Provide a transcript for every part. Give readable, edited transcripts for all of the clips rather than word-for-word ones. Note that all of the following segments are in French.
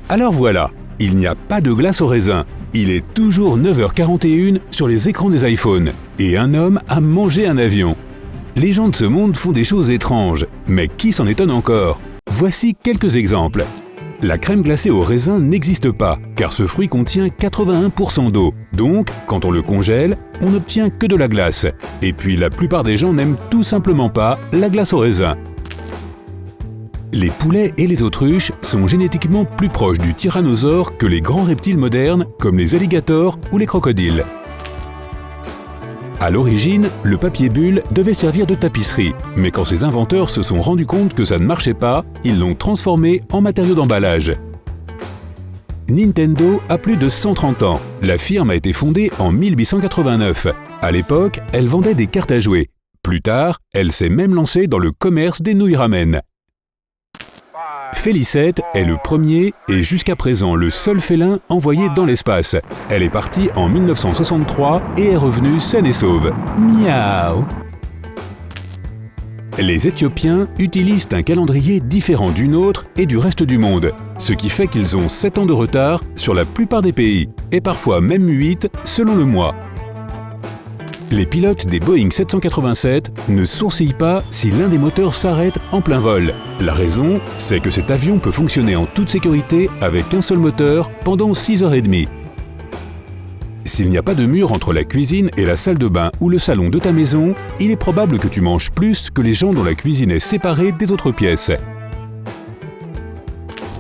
Alors voilà, il n'y a pas de glace au raisin. Il est toujours 9h41 sur les écrans des iPhones et un homme a mangé un avion. Les gens de ce monde font des choses étranges, mais qui s'en étonne encore? Voici quelques exemples. La crème glacée au raisin n'existe pas, car ce fruit contient 81% d'eau. Donc, quand on le congèle, on n'obtient que de la glace. Et puis la plupart des gens n'aiment tout simplement pas la glace au raisin. Les poulets et les autruches sont génétiquement plus proches du tyrannosaure que les grands reptiles modernes comme les alligators ou les crocodiles. À l'origine, le papier bulle devait servir de tapisserie, mais quand ses inventeurs se sont rendus compte que ça ne marchait pas, ils l'ont transformé en matériau d'emballage. Nintendo a plus de 130 ans. La firme a été fondée en 1889. À l'époque, elle vendait des cartes à jouer. Plus tard, elle s'est même lancée dans le commerce des nouilles ramen. Félicette est le premier et jusqu'à présent le seul félin envoyé dans l'espace. Elle est partie en 1963 et est revenue saine et sauve. Miaou! Les Éthiopiens utilisent un calendrier différent du nôtre et du reste du monde, ce qui fait qu'ils ont 7 ans de retard sur la plupart des pays, et parfois même 8 selon le mois. Les pilotes des Boeing 787 ne sourcillent pas si l'un des moteurs s'arrête en plein vol. La raison, c'est que cet avion peut fonctionner en toute sécurité avec un seul moteur pendant 6h30. S'il n'y a pas de mur entre la cuisine et la salle de bain ou le salon de ta maison, il est probable que tu manges plus que les gens dont la cuisine est séparée des autres pièces.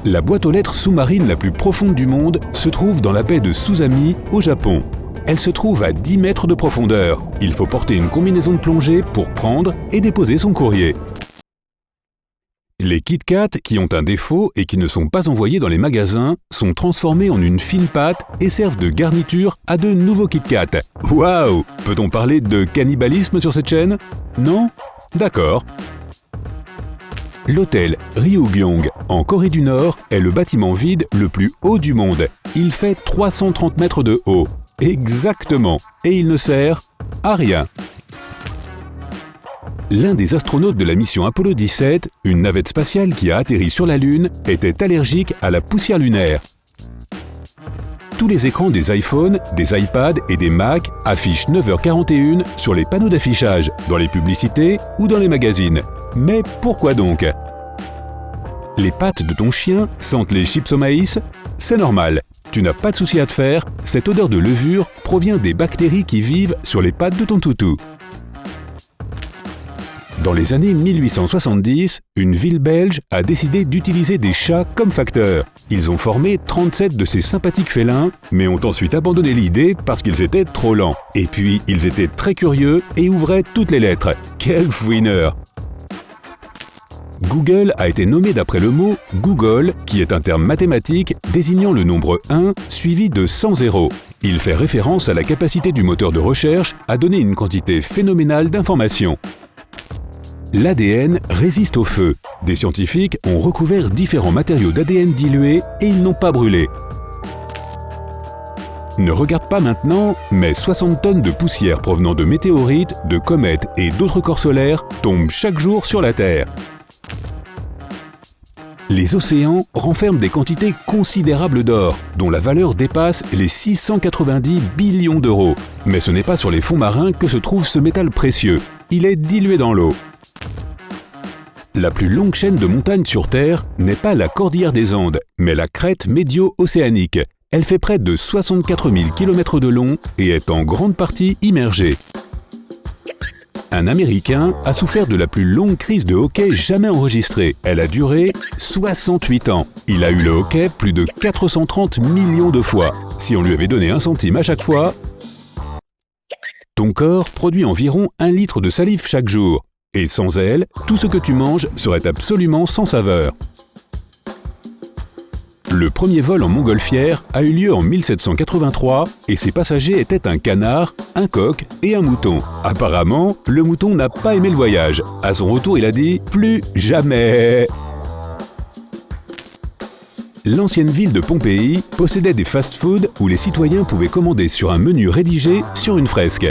La boîte aux lettres sous-marine la plus profonde du monde se trouve dans la baie de Suzami, au Japon. Elle se trouve à 10 mètres de profondeur. Il faut porter une combinaison de plongée pour prendre et déposer son courrier. Les Kit Kat qui ont un défaut et qui ne sont pas envoyés dans les magasins sont transformés en une fine pâte et servent de garniture à de nouveaux Kit Kat. Waouh! Peut-on parler de cannibalisme sur cette chaîne? Non? D'accord. L'hôtel Ryugyong en Corée du Nord est le bâtiment vide le plus haut du monde. Il fait 330 mètres de haut. Exactement. Et il ne sert à rien. L'un des astronautes de la mission Apollo 17, une navette spatiale qui a atterri sur la Lune, était allergique à la poussière lunaire. Tous les écrans des iPhones, des iPads et des Mac affichent 9h41 sur les panneaux d'affichage, dans les publicités ou dans les magazines. Mais pourquoi donc? Les pattes de ton chien sentent les chips au maïs? C'est normal. Tu n'as pas de souci à te faire, cette odeur de levure provient des bactéries qui vivent sur les pattes de ton toutou. Dans les années 1870, une ville belge a décidé d'utiliser des chats comme facteurs. Ils ont formé 37 de ces sympathiques félins, mais ont ensuite abandonné l'idée parce qu'ils étaient trop lents. Et puis, ils étaient très curieux et ouvraient toutes les lettres. Quel fouineur! Google a été nommé d'après le mot « Google », qui est un terme mathématique désignant le nombre 1 suivi de 100 zéros. Il fait référence à la capacité du moteur de recherche à donner une quantité phénoménale d'informations. L'ADN résiste au feu. Des scientifiques ont recouvert différents matériaux d'ADN dilués et ils n'ont pas brûlé. Ne regarde pas maintenant, mais 60 tonnes de poussière provenant de météorites, de comètes et d'autres corps solaires tombent chaque jour sur la Terre. Les océans renferment des quantités considérables d'or, dont la valeur dépasse les 690 billions d'euros. Mais ce n'est pas sur les fonds marins que se trouve ce métal précieux. Il est dilué dans l'eau. La plus longue chaîne de montagnes sur Terre n'est pas la cordillère des Andes, mais la crête médio-océanique. Elle fait près de 64 000 km de long et est en grande partie immergée. Un Américain a souffert de la plus longue crise de hoquet jamais enregistrée. Elle a duré 68 ans. Il a eu le hoquet plus de 430 millions de fois. Si on lui avait donné 1 centime à chaque fois, ton corps produit environ 1 litre de salive chaque jour. Et sans elle, tout ce que tu manges serait absolument sans saveur. Le premier vol en montgolfière a eu lieu en 1783 et ses passagers étaient un canard, un coq et un mouton. Apparemment, le mouton n'a pas aimé le voyage. À son retour, il a dit « Plus jamais !» L'ancienne ville de Pompéi possédait des fast-foods où les citoyens pouvaient commander sur un menu rédigé sur une fresque.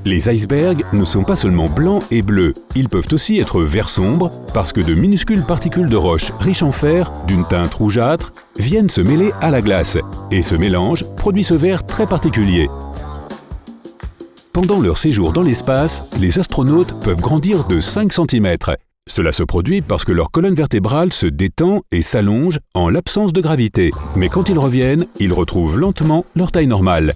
Les icebergs ne sont pas seulement blancs et bleus, ils peuvent aussi être vert sombre parce que de minuscules particules de roche riches en fer, d'une teinte rougeâtre, viennent se mêler à la glace, et ce mélange produit ce vert très particulier. Pendant leur séjour dans l'espace, les astronautes peuvent grandir de 5 cm. Cela se produit parce que leur colonne vertébrale se détend et s'allonge en l'absence de gravité. Mais quand ils reviennent, ils retrouvent lentement leur taille normale.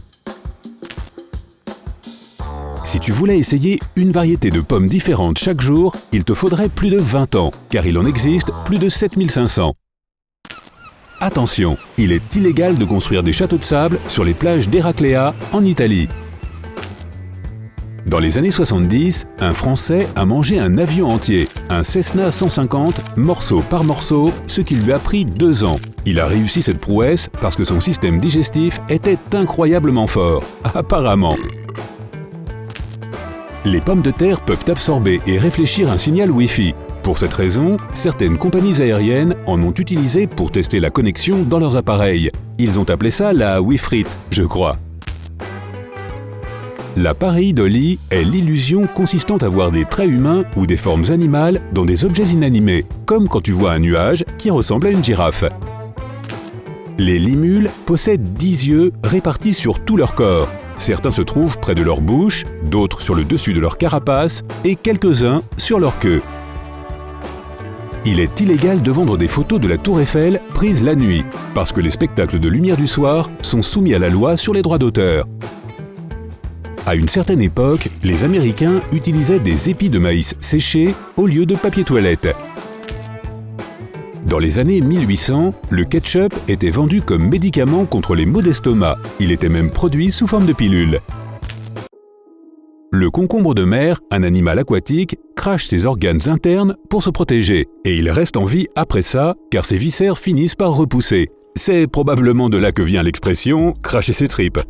Si tu voulais essayer une variété de pommes différentes chaque jour, il te faudrait plus de 20 ans, car il en existe plus de 7500. Attention, il est illégal de construire des châteaux de sable sur les plages d'Hérakléa, en Italie. Dans les années 70, un Français a mangé un avion entier, un Cessna 150, morceau par morceau, ce qui lui a pris 2 ans. Il a réussi cette prouesse parce que son système digestif était incroyablement fort, apparemment. Les pommes de terre peuvent absorber et réfléchir un signal Wi-Fi. Pour cette raison, certaines compagnies aériennes en ont utilisé pour tester la connexion dans leurs appareils. Ils ont appelé ça la Wi-Frit, je crois. La pareidolie est l'illusion consistant à voir des traits humains ou des formes animales dans des objets inanimés, comme quand tu vois un nuage qui ressemble à une girafe. Les limules possèdent 10 yeux répartis sur tout leur corps. Certains se trouvent près de leur bouche, d'autres sur le dessus de leur carapace et quelques-uns sur leur queue. Il est illégal de vendre des photos de la Tour Eiffel prises la nuit, parce que les spectacles de lumière du soir sont soumis à la loi sur les droits d'auteur. À une certaine époque, les Américains utilisaient des épis de maïs séchés au lieu de papier toilette. Dans les années 1800, le ketchup était vendu comme médicament contre les maux d'estomac. Il était même produit sous forme de pilule. Le concombre de mer, un animal aquatique, crache ses organes internes pour se protéger. Et il reste en vie après ça, car ses viscères finissent par repousser. C'est probablement de là que vient l'expression « cracher ses tripes ».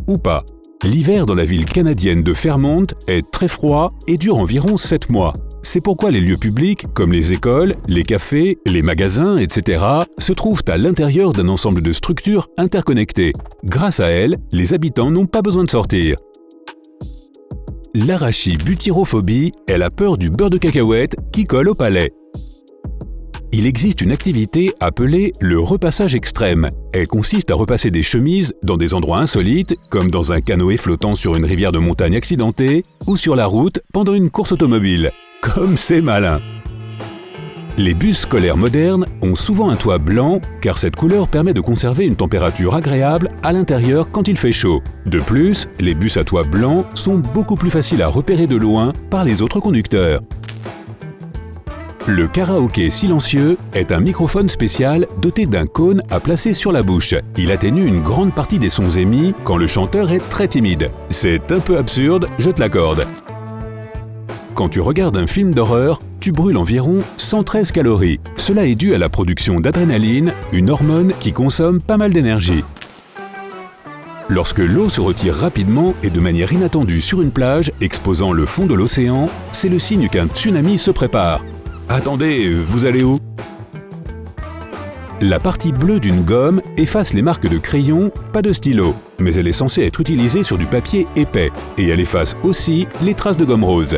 Ou pas. L'hiver dans la ville canadienne de Fairmont est très froid et dure environ 7 mois. C'est pourquoi les lieux publics, comme les écoles, les cafés, les magasins, etc., se trouvent à l'intérieur d'un ensemble de structures interconnectées. Grâce à elles, les habitants n'ont pas besoin de sortir. L'arachibuthyrophobie est la peur du beurre de cacahuète qui colle au palais. Il existe une activité appelée le repassage extrême. Elle consiste à repasser des chemises dans des endroits insolites, comme dans un canoë flottant sur une rivière de montagne accidentée ou sur la route pendant une course automobile. Comme c'est malin! Les bus scolaires modernes ont souvent un toit blanc car cette couleur permet de conserver une température agréable à l'intérieur quand il fait chaud. De plus, les bus à toit blanc sont beaucoup plus faciles à repérer de loin par les autres conducteurs. Le karaoké silencieux est un microphone spécial doté d'un cône à placer sur la bouche. Il atténue une grande partie des sons émis quand le chanteur est très timide. C'est un peu absurde, je te l'accorde. Quand tu regardes un film d'horreur, tu brûles environ 113 calories. Cela est dû à la production d'adrénaline, une hormone qui consomme pas mal d'énergie. Lorsque l'eau se retire rapidement et de manière inattendue sur une plage, exposant le fond de l'océan, c'est le signe qu'un tsunami se prépare. Attendez, vous allez où? La partie bleue d'une gomme efface les marques de crayon, pas de stylo, mais elle est censée être utilisée sur du papier épais, et elle efface aussi les traces de gomme rose.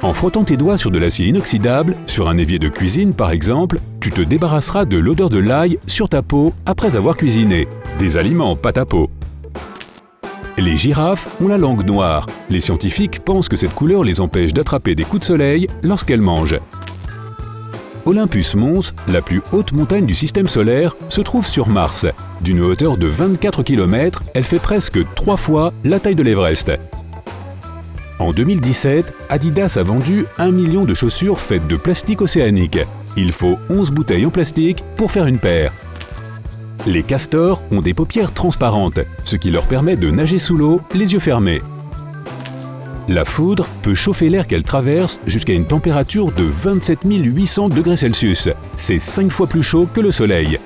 En frottant tes doigts sur de l'acier inoxydable, sur un évier de cuisine par exemple, tu te débarrasseras de l'odeur de l'ail sur ta peau après avoir cuisiné. Des aliments, pas ta peau. Les girafes ont la langue noire. Les scientifiques pensent que cette couleur les empêche d'attraper des coups de soleil lorsqu'elles mangent. Olympus Mons, la plus haute montagne du système solaire, se trouve sur Mars. D'une hauteur de 24 km, elle fait presque 3 fois la taille de l'Everest. En 2017, Adidas a vendu 1 million de chaussures faites de plastique océanique. Il faut 11 bouteilles en plastique pour faire une paire. Les castors ont des paupières transparentes, ce qui leur permet de nager sous l'eau, les yeux fermés. La foudre peut chauffer l'air qu'elle traverse jusqu'à une température de 27 800 degrés Celsius. C'est 5 fois plus chaud que le soleil.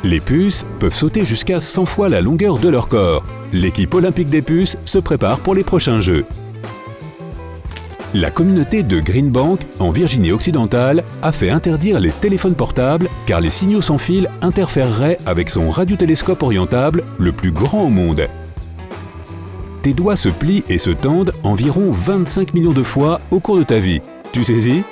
Les puces peuvent sauter jusqu'à 100 fois la longueur de leur corps. L'équipe olympique des puces se prépare pour les prochains Jeux. La communauté de Greenbank, en Virginie-Occidentale, a fait interdire les téléphones portables car les signaux sans fil interféreraient avec son radiotélescope orientable, le plus grand au monde. tes doigts se plient et se tendent environ 25 millions de fois au cours de ta vie. Tu saisis ?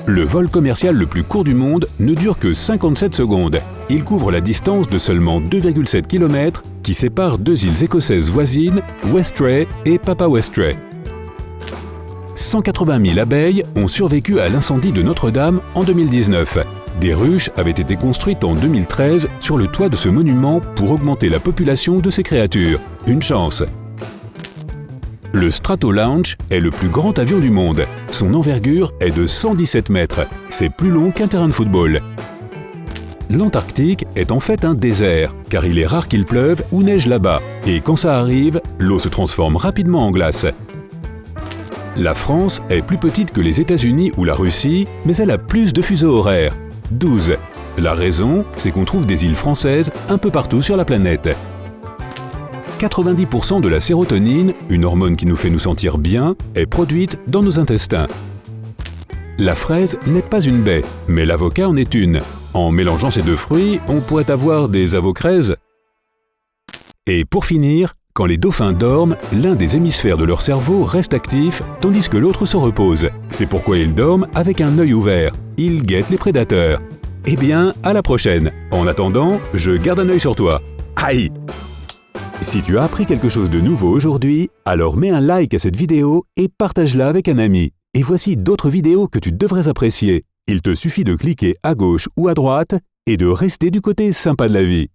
Le vol commercial le plus court du monde ne dure que 57 secondes. Il couvre la distance de seulement 2,7 km qui sépare deux îles écossaises voisines, Westray et Papa Westray. 180 000 abeilles ont survécu à l'incendie de Notre-Dame en 2019. Des ruches avaient été construites en 2013 sur le toit de ce monument pour augmenter la population de ces créatures. Une chance. Le Stratolaunch est le plus grand avion du monde. Son envergure est de 117 mètres. C'est plus long qu'un terrain de football. L'Antarctique est en fait un désert, car il est rare qu'il pleuve ou neige là-bas. Et quand ça arrive, l'eau se transforme rapidement en glace. La France est plus petite que les États-Unis ou la Russie, mais elle a plus de fuseaux horaires. 12. La raison, c'est qu'on trouve des îles françaises un peu partout sur la planète. 90% de la sérotonine, une hormone qui nous fait nous sentir bien, est produite dans nos intestins. La fraise n'est pas une baie, mais l'avocat en est une. En mélangeant ces deux fruits, on pourrait avoir des avocraises. Et pour finir, quand les dauphins dorment, l'un des hémisphères de leur cerveau reste actif, tandis que l'autre se repose. C'est pourquoi ils dorment avec un œil ouvert. Ils guettent les prédateurs. Eh bien, à la prochaine. En attendant, je garde un œil sur toi. Aïe! Si tu as appris quelque chose de nouveau aujourd'hui, alors mets un like à cette vidéo et partage-la avec un ami. Et voici d'autres vidéos que tu devrais apprécier. Il te suffit de cliquer à gauche ou à droite et de rester du côté sympa de la vie.